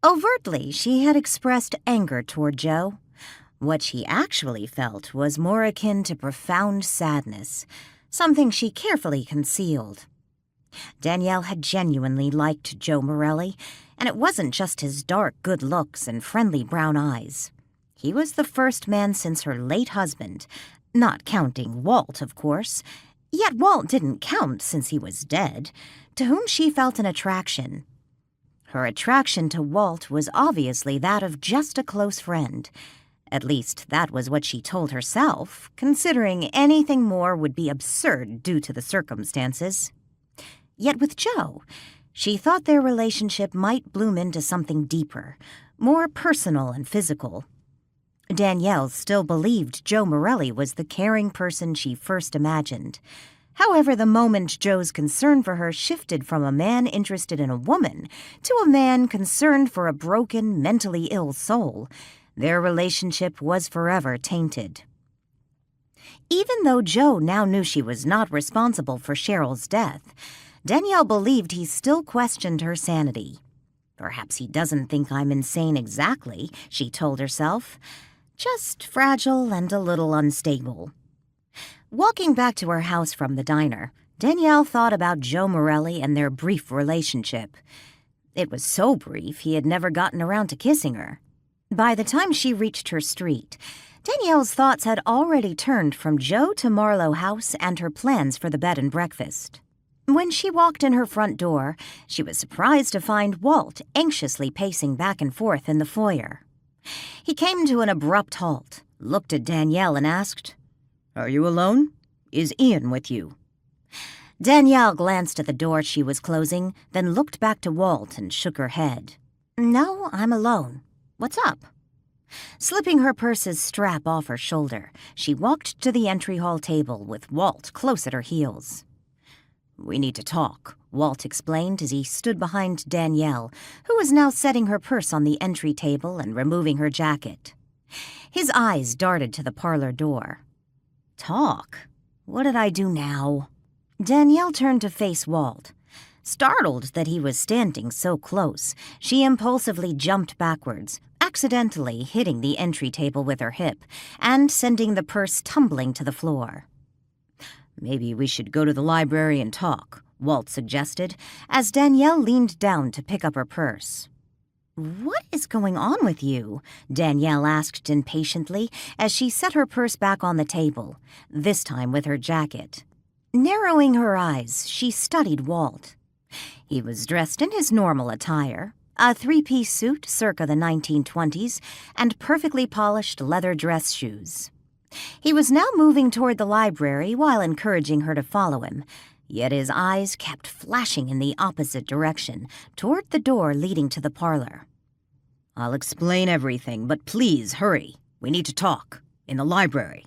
Overtly, she had expressed anger toward Joe. What she actually felt was more akin to profound sadness, something she carefully concealed. Danielle had genuinely liked Joe Morelli, and it wasn't just his dark good looks and friendly brown eyes. He was the first man since her late husband, not counting Walt, of course. Yet Walt didn't count since he was dead, to whom she felt an attraction. Her attraction to Walt was obviously that of just a close friend. At least that was what she told herself, considering anything more would be absurd due to the circumstances. Yet with Joe, she thought their relationship might bloom into something deeper, more personal and physical. Danielle still believed Joe Morelli was the caring person she first imagined. However, the moment Joe's concern for her shifted from a man interested in a woman to a man concerned for a broken, mentally ill soul, their relationship was forever tainted. Even though Joe now knew she was not responsible for Cheryl's death, Danielle believed he still questioned her sanity. Perhaps he doesn't think I'm insane exactly, she told herself. Just fragile and a little unstable. Walking back to her house from the diner, Danielle thought about Joe Morelli and their brief relationship. It was so brief he had never gotten around to kissing her. By the time she reached her street, Danielle's thoughts had already turned from Joe to Marlow House and her plans for the bed and breakfast. When she walked in her front door, she was surprised to find Walt anxiously pacing back and forth in the foyer. He came to an abrupt halt, looked at Danielle and asked, "Are you alone? Is Ian with you?" Danielle glanced at the door she was closing, then looked back to Walt and shook her head. "No, I'm alone. What's up?" Slipping her purse's strap off her shoulder, she walked to the entry hall table with Walt close at her heels. "We need to talk," Walt explained as he stood behind Danielle, who was now setting her purse on the entry table and removing her jacket. His eyes darted to the parlor door. "Talk? What did I do now?" Danielle turned to face Walt. Startled that he was standing so close, she impulsively jumped backwards, accidentally hitting the entry table with her hip and sending the purse tumbling to the floor. "Maybe we should go to the library and talk," Walt suggested, as Danielle leaned down to pick up her purse. "What is going on with you?" Danielle asked impatiently as she set her purse back on the table, this time with her jacket. Narrowing her eyes, she studied Walt. He was dressed in his normal attire, a three-piece suit circa the 1920s, and perfectly polished leather dress shoes. He was now moving toward the library while encouraging her to follow him, yet his eyes kept flashing in the opposite direction, toward the door leading to the parlor. "I'll explain everything, but please hurry. We need to talk. In the library."